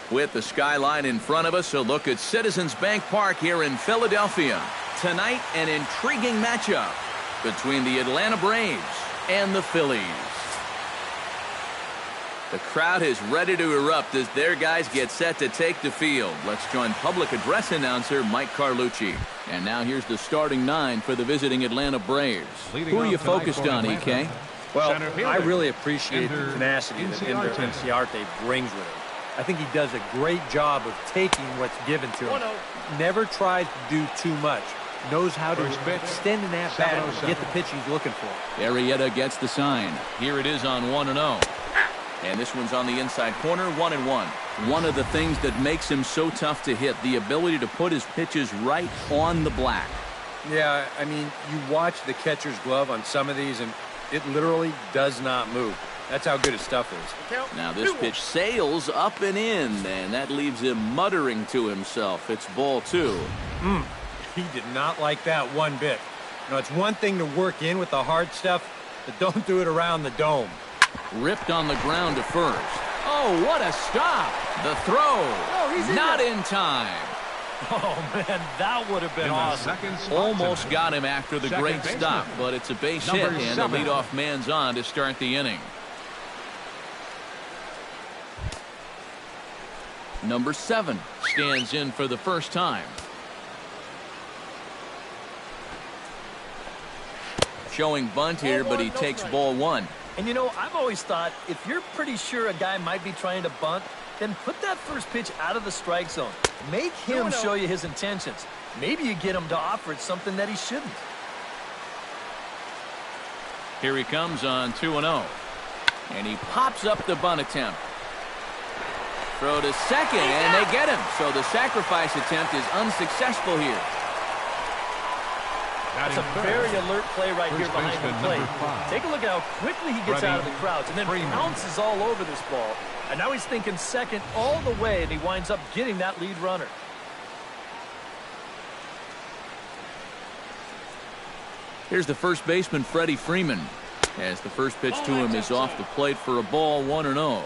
With the skyline in front of us, a look at Citizens Bank Park here in Philadelphia. Tonight, an intriguing matchup between the Atlanta Braves and the Phillies. The crowd is ready to erupt as their guys get set to take the field. Let's join public address announcer Mike Carlucci. And now here's the starting 9 for the visiting Atlanta Braves. Who are you focused on, EK? Well, I really appreciate the tenacity that Inciarte brings with him. I think he does a great job of taking what's given to him. Never tries to do too much. Knows how to extend an at-bat and get the pitch he's looking for. Arrieta gets the sign. Here it is on 1-0. And this one's on the inside corner, 1-1. One of the things that makes him so tough to hit, the ability to put his pitches right on the black. Yeah, I mean, you watch the catcher's glove on some of these, and it literally does not move. That's how good his stuff is. Now this pitch sails up and in, and that leaves him muttering to himself. It's ball 2. He did not like that one bit. You know, it's one thing to work in with the hard stuff, but don't do it around the dome. Ripped on the ground to first. Oh, what a stop. The throw. Not in time. Oh, man, that would have been awesome. Almost got him after the great stop, but it's a base hit, and the leadoff man's on to start the inning. Number 7 stands in for the first time. Showing bunt here, but he takes ball 1. And you know, I've always thought if you're pretty sure a guy might be trying to bunt, then put that first pitch out of the strike zone. Make him show you his intentions. Maybe you get him to offer it something that he shouldn't. Here he comes on 2-0. And he pops up the bunt attempt. Throw to second, and they get him. So the sacrifice attempt is unsuccessful here. That's a very alert play right here behind the plate. Take a look at how quickly he gets out of the crowds and then bounces all over this ball. And now he's thinking second all the way, and he winds up getting that lead runner. Here's the first baseman, Freddie Freeman, as the first pitch to him is off the plate for a ball, 1-0.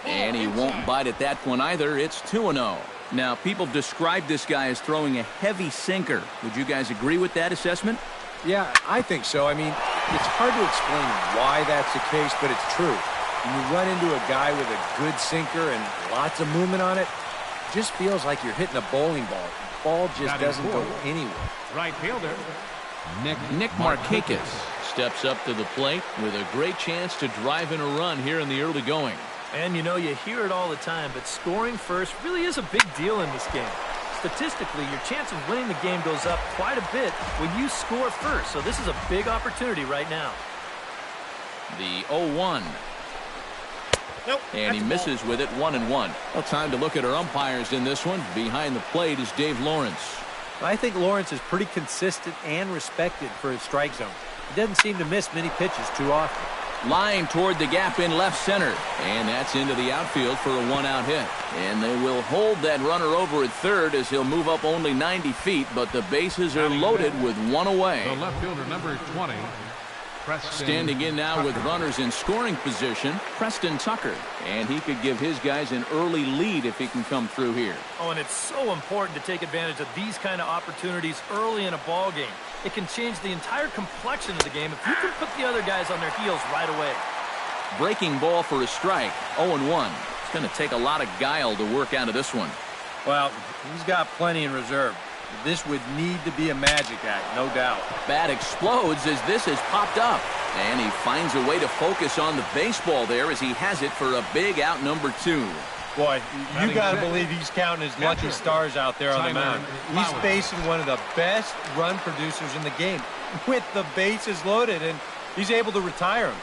And he won't bite at that one either. It's 2-0. Now, people describe this guy as throwing a heavy sinker. Would you guys agree with that assessment? Yeah, I think so. I mean, it's hard to explain why that's the case, but it's true. When you run into a guy with a good sinker and lots of movement on it, it just feels like you're hitting a bowling ball. The ball just doesn't go anywhere. Right fielder, Nick Markakis steps up to the plate with a great chance to drive in a run here in the early going. And you know, you hear it all the time, but scoring first really is a big deal in this game. Statistically, your chance of winning the game goes up quite a bit when you score first. So this is a big opportunity right now. The 0-1. And he misses with it, 1-1. Well, time to look at our umpires in this one. Behind the plate is Dave Lawrence. I think Lawrence is pretty consistent and respected for his strike zone. He doesn't seem to miss many pitches too often. Line toward the gap in left center. And that's into the outfield for a 1-out hit. And they will hold that runner over at third as he'll move up only 90 feet, but the bases are loaded with one away. the left fielder, number 20. Standing in now with runners in scoring position, Preston Tucker. And he could give his guys an early lead if he can come through here. Oh, and it's so important to take advantage of these kind of opportunities early in a ball game. It can change the entire complexion of the game if you can put the other guys on their heels right away. Breaking ball for a strike, 0-1. It's going to take a lot of guile to work out of this one. Well, he's got plenty in reserve. This would need to be a magic act, no doubt. Bat explodes as this has popped up. And he finds a way to focus on the baseball there as he has it for a big out number 2. Boy, you got to believe he's counting his lucky stars out there on the mound. He's facing one of the best run producers in the game with the bases loaded, and he's able to retire him.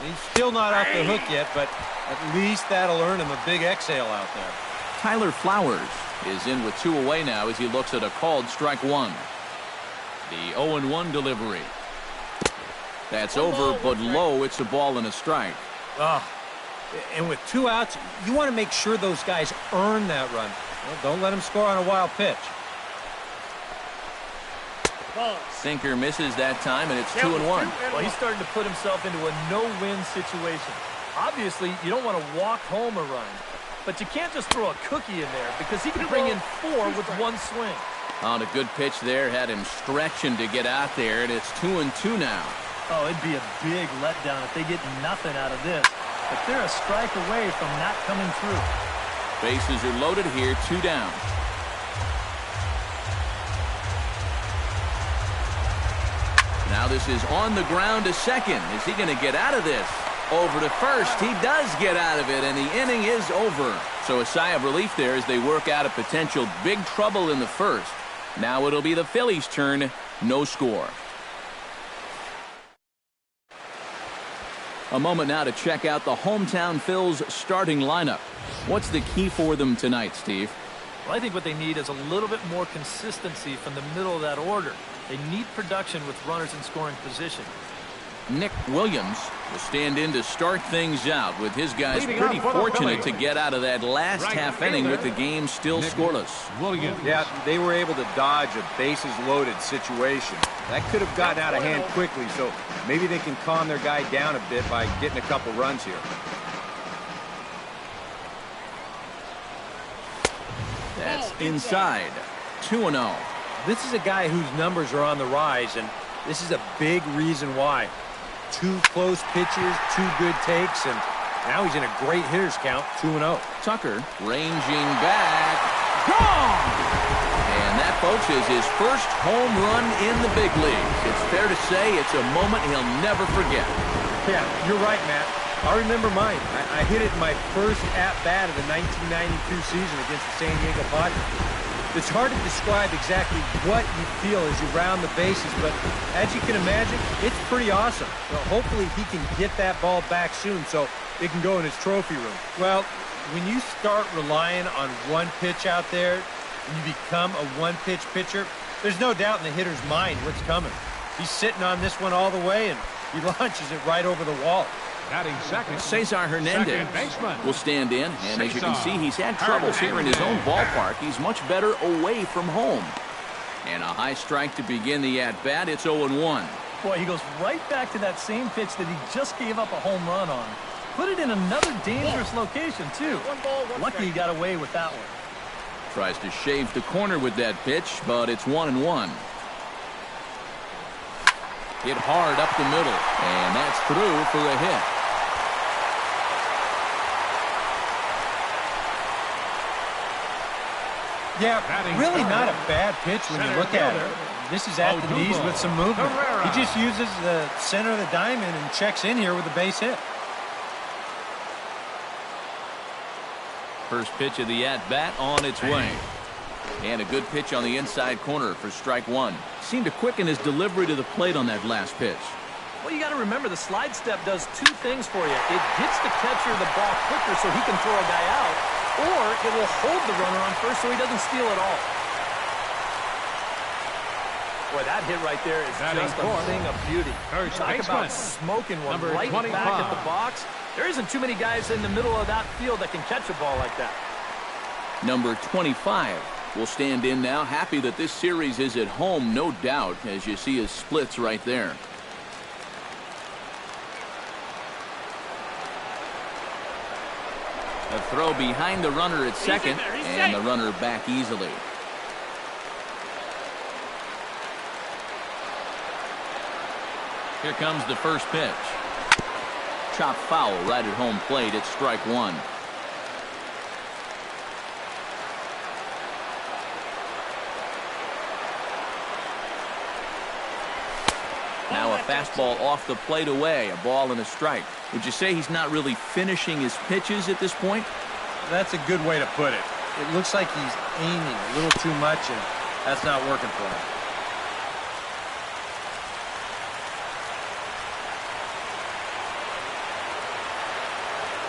He's still not off the hook yet, but at least that'll earn him a big exhale out there. Tyler Flowers is in with 2 away now as he looks at a called strike 1. The 0-1 delivery. That's over, but low. It's a ball and a strike. And with 2 outs, you want to make sure those guys earn that run. Well, don't let them score on a wild pitch. Sinker misses that time, and it's 2-1. Well, he's starting to put himself into a no-win situation. Obviously, you don't want to walk home a run, but you can't just throw a cookie in there because he can bring in 4 with one swing. On a good pitch there, had him stretching to get out there, and it's 2-2 now. Oh, it'd be a big letdown if they get nothing out of this. But they're a strike away from not coming through. Bases are loaded here, 2 down. Now this is on the ground to second. Is he going to get out of this? Over to first. He does get out of it, and the inning is over. So a sigh of relief there as they work out a potential big trouble in the first. Now it'll be the Phillies' turn. No score. A moment now to check out the hometown Phils starting lineup. What's the key for them tonight, Steve? Well, I think what they need is a little bit more consistency from the middle of that order. They need production with runners in scoring position. Nick Williams will stand in to start things out with his guys pretty fortunate to get out of that last half inning with the game still scoreless. Williams. Yeah, they were able to dodge a bases-loaded situation. That could have gotten out of hand quickly, so maybe they can calm their guy down a bit by getting a couple runs here. That's inside. 2-0. This is a guy whose numbers are on the rise, and this is a big reason why. 2 close pitches, 2 good takes, and now he's in a great hitters count, 2-0. Tucker ranging back. Gone! And that, folks, is his first home run in the big leagues. It's fair to say it's a moment he'll never forget. Yeah, you're right, Matt. I remember mine. I hit it in my first at-bat of the 1992 season against the San Diego Padres. It's hard to describe exactly what you feel as you round the bases, but as you can imagine, it's pretty awesome. Well, hopefully he can get that ball back soon so it can go in his trophy room. Well, when you start relying on one pitch out there and you become a one-pitch pitcher, there's no doubt in the hitter's mind what's coming. He's sitting on this one all the way, and he launches it right over the wall. Batting second, Cesar Hernandez will stand in, and as you can see, he's had troubles here in his own ballpark. He's much better away from home. And a high strike to begin the at-bat. It's 0-1. Boy, he goes right back to that same pitch that he just gave up a home run on. Put it in another dangerous location, too. Lucky he got away with that one. Tries to shave the corner with that pitch, but it's 1-1. Hit hard up the middle, and that's through for a hit. Yeah, really not a bad pitch when you look at it. This is at the knees with some movement. He just uses the center of the diamond and checks in here with a base hit. First pitch of the at-bat on its way. And a good pitch on the inside corner for strike 1. Seemed to quicken his delivery to the plate on that last pitch. Well, you got to remember the slide step does 2 things for you. It gets the catcher the ball quicker so he can throw a guy out, or it will hold the runner on first so he doesn't steal it all. Boy, that hit right there is just a thing of beauty. Talk about smoking one right back at the box. There isn't too many guys in the middle of that field that can catch a ball like that. Number 25 will stand in now. Happy that this series is at home, no doubt, as you see his splits right there. A throw behind the runner at second, and the runner back easily. Here comes the first pitch. Chop foul right at home plate. It's strike 1. Now a fastball off the plate away. A ball and a strike. Would you say he's not really finishing his pitches at this point? That's a good way to put it. It looks like he's aiming a little too much, and that's not working for him.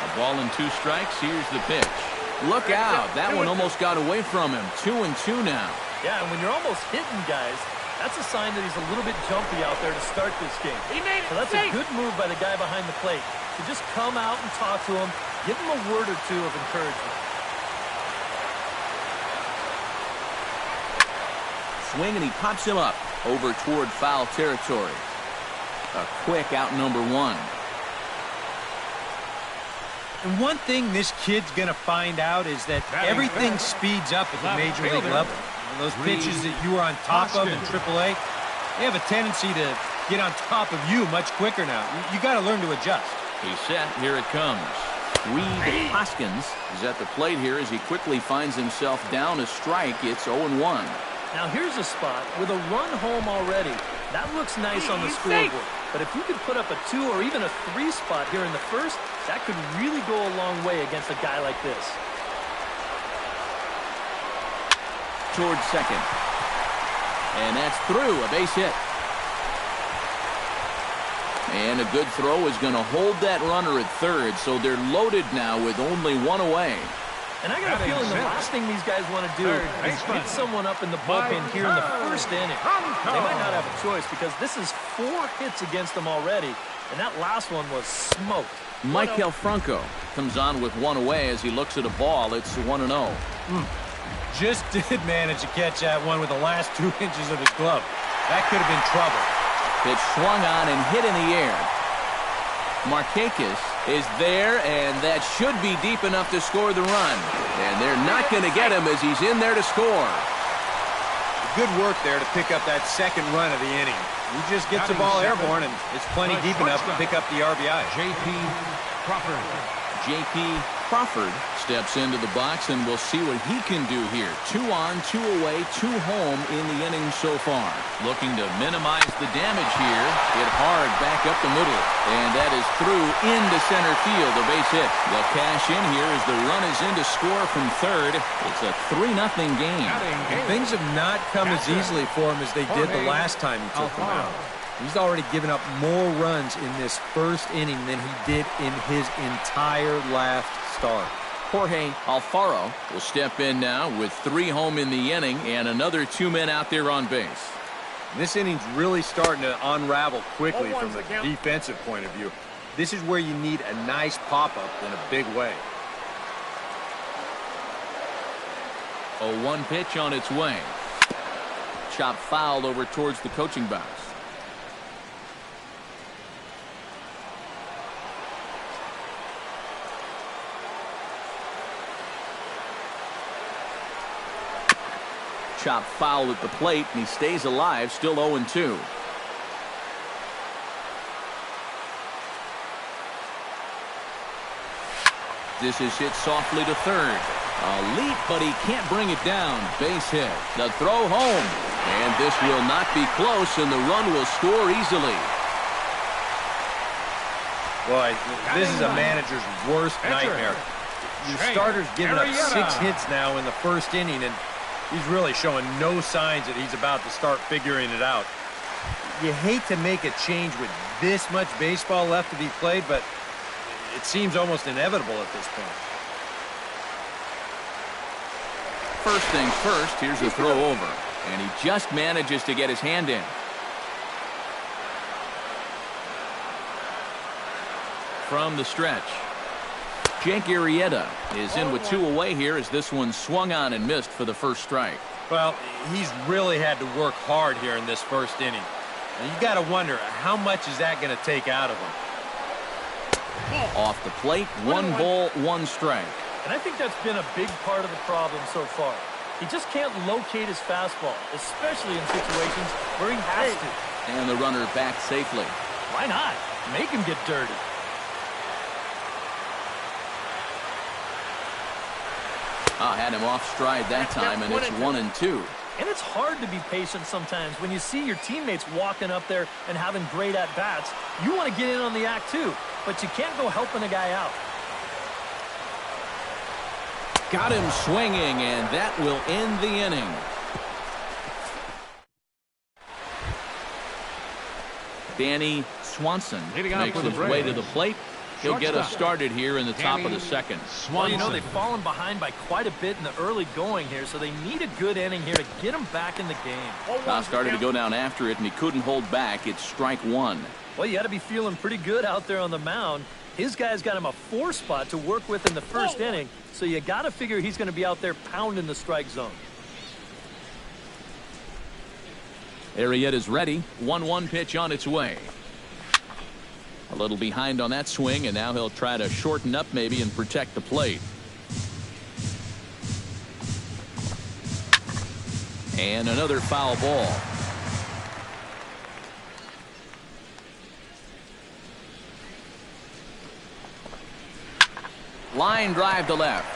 A ball and 2 strikes. Here's the pitch. Look out. That one almost got away from him. 2-2 now. Yeah, and when you're almost hitting guys, that's a sign that he's a little bit jumpy out there to start this game. So that's a good move by the guy behind the plate to just come out and talk to him, give him a word or 2 of encouragement. Swing, and he pops him up. over toward foul territory. A quick out number one. And one thing this kid's going to find out is that everything speeds up at the major league level. And those pitches that you were on top of in AAA, they have a tendency to get on top of you much quicker now. You got to learn to adjust. He's set. Here it comes. Reed Hoskins is at the plate here as he quickly finds himself down a strike. It's 0-1. Now here's a spot with a run home already. That looks nice on the scoreboard. But if you could put up a 2 or even a 3 spot here in the first, that could really go a long way against a guy like this. Towards second. And that's through. A base hit. And a good throw is going to hold that runner at third, so they're loaded now with only one away. And I got a feeling the last thing these guys want to do is get someone up in the bullpen here in the first inning. They might not have a choice because this is 4 hits against them already, and that last one was smoked. Michael Franco comes on with one away as he looks at a ball. It's 1-0. Just did manage to catch that one with the last 2 inches of his glove. That could have been trouble. Pitch swung on and hit in the air. Markakis is there, and that should be deep enough to score the run. And they're not going to get him as he's in there to score. Good work there to pick up that second run of the inning. He just gets the ball airborne, and it's plenty deep enough to pick up the RBI. J.P. Crawford. J.P. Crawford steps into the box, and we'll see what he can do here. 2 on, 2 away, 2 home in the inning so far. Looking to minimize the damage here. Hit hard back up the middle. And that is through into center field. A base hit. They'll cash in here as the run is in to score from third. It's a 3-0 game. And things have not come as easily for him as they did the last time he took them out. He's already given up more runs in this first inning than he did in his entire last start. Jorge Alfaro will step in now with 3 home in the inning and another 2 men out there on base. This inning's really starting to unravel quickly from the defensive point of view. This is where you need a nice pop-up in a big way. A 1 pitch on its way. Chop fouled over towards the coaching box. Chop foul at the plate, and he stays alive, still 0-2. This is hit softly to third. A leap, but he can't bring it down. Base hit. The throw home. And this will not be close, and the run will score easily. Boy, this is a manager's worst nightmare. Your starter's giving up 6 hits now in the first inning, and he's really showing no signs that he's about to start figuring it out. You hate to make a change with this much baseball left to be played, but it seems almost inevitable at this point. First things first, here's a throw over. And he just manages to get his hand in. From the stretch, Jake Arrieta is in with 2 away here as this one swung on and missed for the first strike. Well, he's really had to work hard here in this first inning. And you got to wonder, how much is that going to take out of him? Off the plate, 1 ball, 1 strike. And I think that's been a big part of the problem so far. He just can't locate his fastball, especially in situations where he has to. And the runner back safely. Why not? Make him get dirty. Had him off stride that time, and it's 1-2. And it's hard to be patient sometimes when you see your teammates walking up there and having great at-bats. You want to get in on the act too, but you can't go helping a guy out. Got him swinging, and that will end the inning. Danny Swanson makes his way to the plate. He'll get us started here in the top of the second. Well, you know, they've fallen behind by quite a bit in the early going here, so they need a good inning here to get them back in the game. Now started to go down after it, and he couldn't hold back. It's strike 1. Well, you got to be feeling pretty good out there on the mound. His guys got him a 4 spot to work with in the first inning, so you got to figure he's going to be out there pounding the strike zone. Arrieta's ready. 1-1 pitch on its way. A little behind on that swing, and now he'll try to shorten up maybe and protect the plate. And another foul ball. Line drive to left.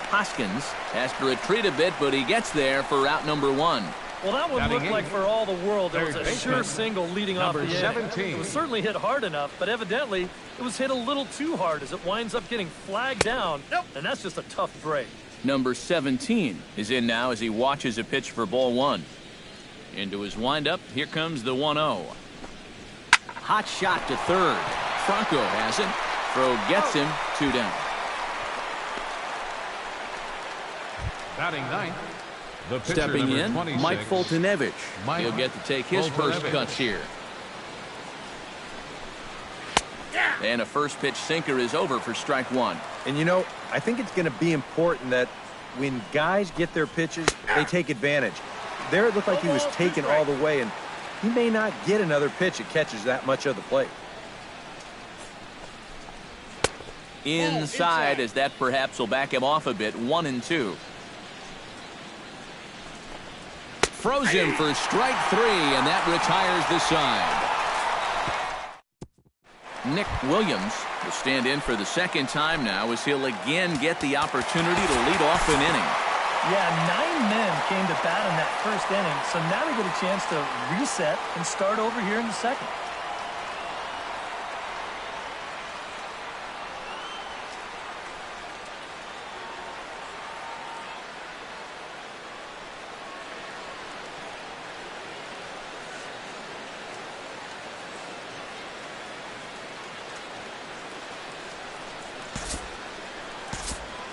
Hoskins has to retreat a bit, but he gets there for out number 1. Well, that one looked like for all the world it was a sure single leading off the inning. It was certainly hit hard enough, but evidently it was hit a little too hard as it winds up getting flagged down, and that's just a tough break. Number 17 is in now as he watches a pitch for ball 1. Into his windup, here comes the 1-0. Hot shot to third. Franco has it. Throw gets him. 2 down. Batting ninth. The pitcher, Stepping in, 26, Mike Foltynewicz. He'll get to take his first Foltynewicz. cuts here. And a first pitch sinker is over for strike 1. And you know, I think it's going to be important that when guys get their pitches, they take advantage. There it looked like he was taken all the way, and he may not get another pitch that catches that much of the plate. Inside as that perhaps will back him off a bit. 1-2. Throws him for strike 3, and that retires the side. Nick Williams will stand in for the second time now as he'll again get the opportunity to lead off an inning. Yeah, 9 men came to bat in that first inning, so now they get a chance to reset and start over here in the second.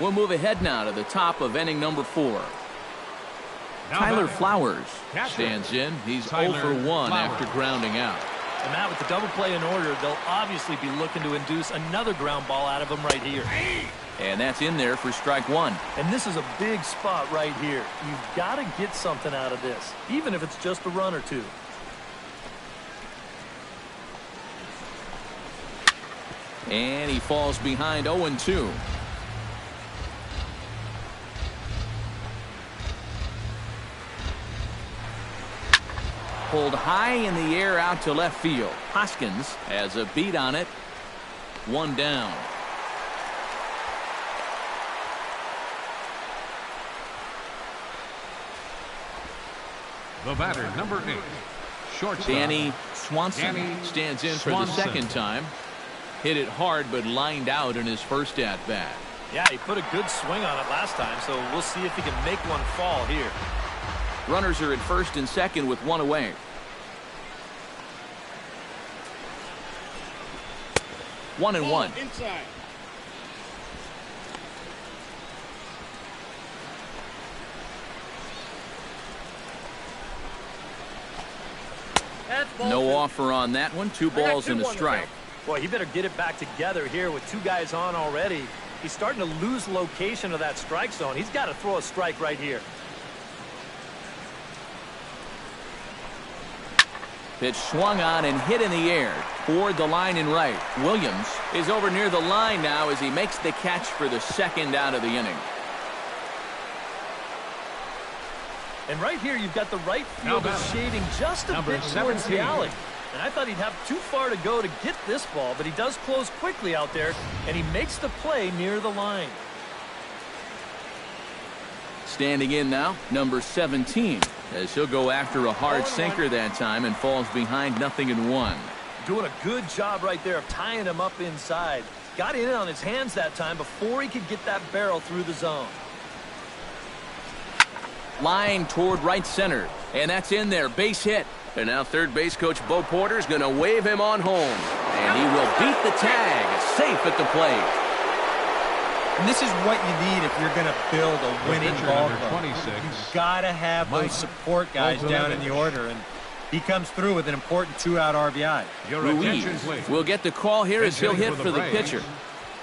We'll move ahead now to the top of inning number 4. Tyler Flowers stands in. He's 0 for 1 after grounding out. And Matt, with the double play in order, they'll obviously be looking to induce another ground ball out of him right here. And that's in there for strike 1. And this is a big spot right here. You've got to get something out of this, even if it's just a run or two. And he falls behind 0-2. Pulled high in the air out to left field. Hoskins has a beat on it. 1 down. The batter, number 8. Shortstop. Danny Swanson stands in for the second time. Hit it hard, but lined out in his first at-bat. Yeah, he put a good swing on it last time, so we'll see if he can make one fall here. Runners are at first and second with 1 away. One and one. Inside. No offer on that one. 2 balls and a strike. Boy, he better get it back together here with 2 guys on already. He's starting to lose location of that strike zone. He's got to throw a strike right here. Pitch swung on and hit in the air toward the line and right. Williams is over near the line now as he makes the catch for the second out of the inning. And right here, you've got the right fielder shading just a bit towards the alley. And I thought he'd have too far to go to get this ball, but he does close quickly out there, and he makes the play near the line. Standing in now, number 17, as he'll go after a hard sinker that time and falls behind 0-1. Doing a good job right there of tying him up inside. Got in on his hands that time before he could get that barrel through the zone. Line toward right center, and that's in there. Base hit. And now third base coach Bo Porter's going to wave him on home. And he will beat the tag. Safe at the plate. And this is what you need if you're going to build a winning ball club. 26. You've got to have those support guys down in the order, and he comes through with an important 2-out RBI. Ruiz will get the call here as he'll hit for the pitcher.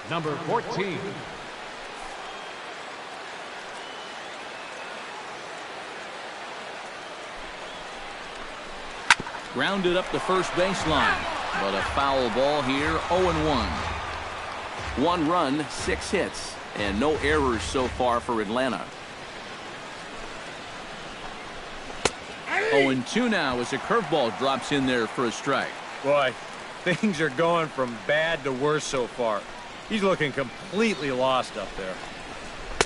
Number 14. Grounded up the first baseline, but a foul ball here, 0-1. 1 run, 6 hits, and no errors so far for Atlanta. 0-2 now as a curveball drops in there for a strike. Boy, things are going from bad to worse so far. He's looking completely lost up there.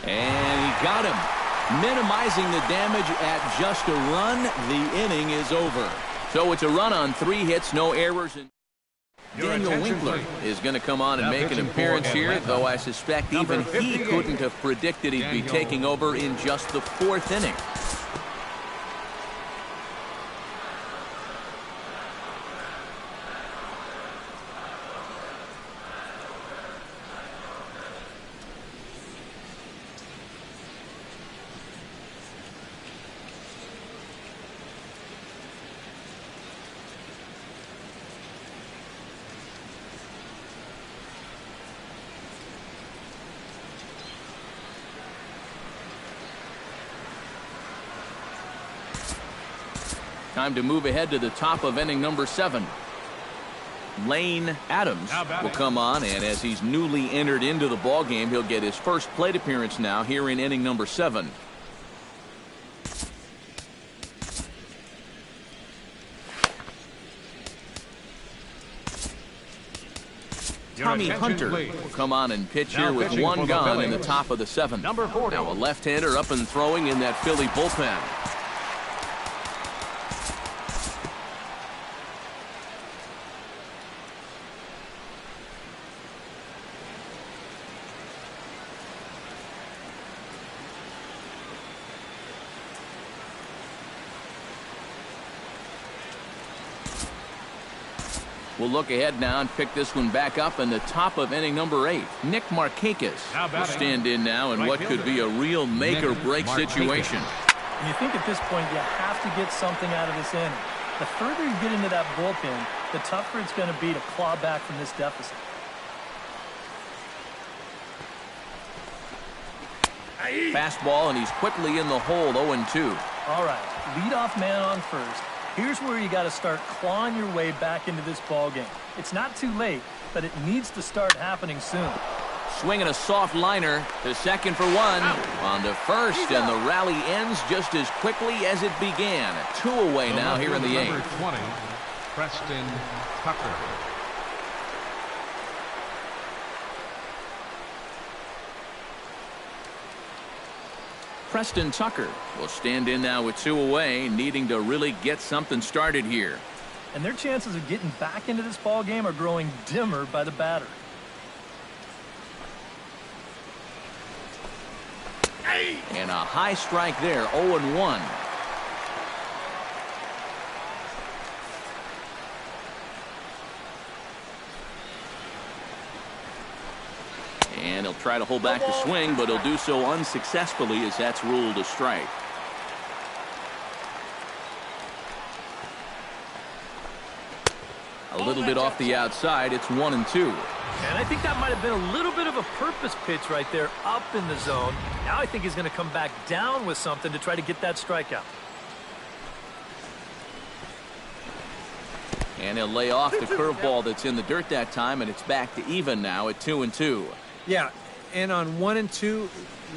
And he got him. Minimizing the damage at just a run. The inning is over. So it's a run on 3 hits, no errors. And Daniel Winkler is going to come on and make an appearance here, though I suspect even he couldn't have predicted he'd be taking over in just the 4th inning. Time to move ahead to the top of inning number 7. Lane Adams will come on, and as he's newly entered into the ballgame, he'll get his first plate appearance now here in inning number 7. Tommy Hunter will come on and pitch here with 1 gone in the top of the 7th. Now a left-hander up and throwing in that Philly bullpen. We'll look ahead now and pick this one back up in the top of inning number 8. Nick Markakis will stand in now in what could be a real make-or-break situation. And you think at this point you have to get something out of this inning. The further you get into that bullpen, the tougher it's going to be to claw back from this deficit. Fastball, and he's quickly in the hole, 0-2. All right, leadoff man on first. Here's where you got to start clawing your way back into this ball game. It's not too late, but it needs to start happening soon. Swinging a soft liner to second for 1. On to first, and the rally ends just as quickly as it began. 2 away now here in the 8th. Number 20, Preston Tucker. Preston Tucker will stand in now with 2 away, needing to really get something started here. And their chances of getting back into this ball game are growing dimmer by the batter. And a high strike there, 0-1. And he'll try to hold back the swing, but he'll do so unsuccessfully as that's ruled a strike. A little bit off the outside. It's 1-2. And I think that might have been a little bit of a purpose pitch right there up in the zone. Now I think he's going to come back down with something to try to get that strikeout. And he'll lay off the curveball that's in the dirt that time, and it's back to even now at 2-2. Yeah, and on 1-2,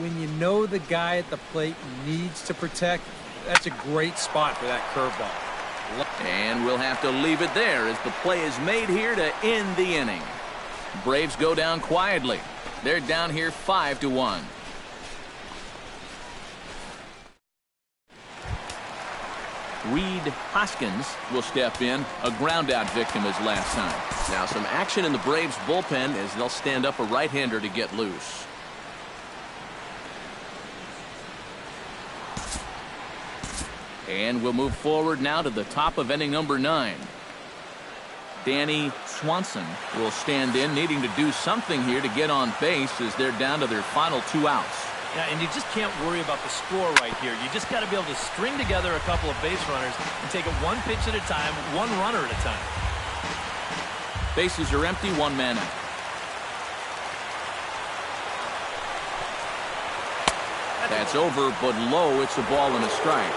when you know the guy at the plate needs to protect, that's a great spot for that curveball. And we'll have to leave it there as the play is made here to end the inning. Braves go down quietly. They're down here 5-1. Reed Hoskins will step in, a ground-out victim as last time. Now some action in the Braves bullpen as they'll stand up a right-hander to get loose. And we'll move forward now to the top of inning number 9. Danny Swanson will stand in, needing to do something here to get on base as they're down to their final 2 outs. Yeah, and you just can't worry about the score right here. You just got to be able to string together a couple of base runners and take it 1 pitch at a time, 1 runner at a time. Bases are empty, 1 man out. That's over, but low. It's a ball and a strike.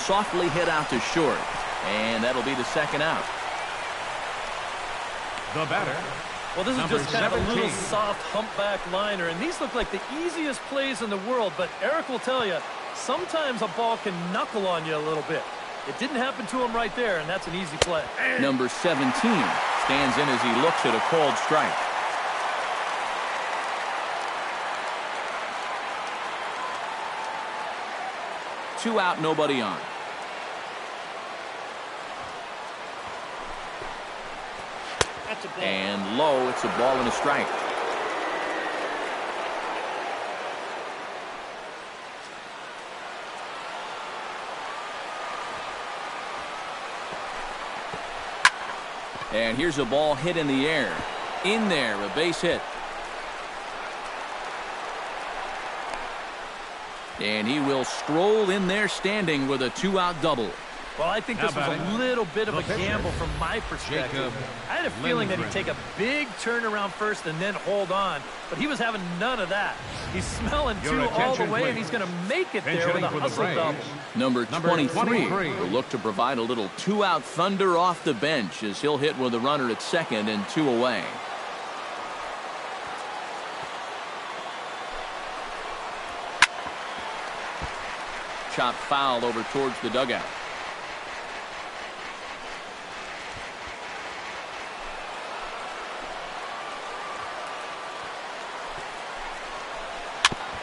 softly hit out to short. And that'll be the second out. The batter. Well, this is Number just kind of a little 17. soft humpback liner, and these look like the easiest plays in the world, but Eric will tell you, sometimes a ball can knuckle on you a little bit. It didn't happen to him right there, and that's an easy play. Number 17 stands in as he looks at a called strike. Two out, nobody on. And low, it's a ball and a strike. And here's a ball hit in the air. In there, a base hit. And he will stroll in there standing with a two-out double. Well, I think this was a little bit of a gamble from my perspective. I had a feeling that he'd take a big turn around first and then hold on, but he was having none of that. He's smelling two all the way, and he's going to make it there with a hustle double. Number 23 will look to provide a little two-out thunder off the bench as he'll hit with a runner at second and two away. Chop foul over towards the dugout.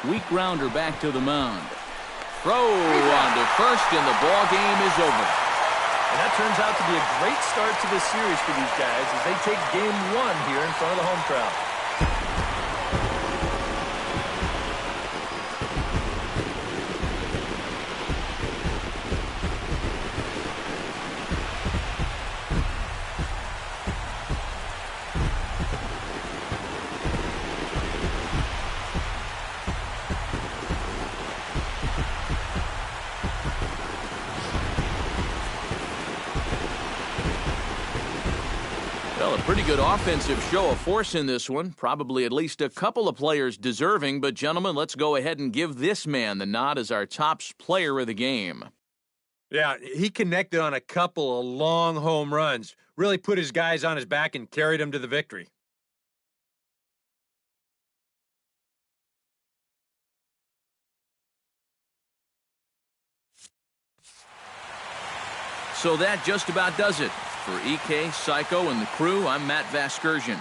Weak grounder back to the mound. Throw on to first, and the ball game is over. And that turns out to be a great start to this series for these guys as they take game one here in front of the home crowd. Well, a pretty good offensive show of force in this one. Probably at least a couple of players deserving. But, gentlemen, let's go ahead and give this man the nod as our top player of the game. Yeah, he connected on a couple of long home runs. Really put his guys on his back and carried them to the victory. So that just about does it. For EK, Psycho, and the crew, I'm Matt Vasgersian.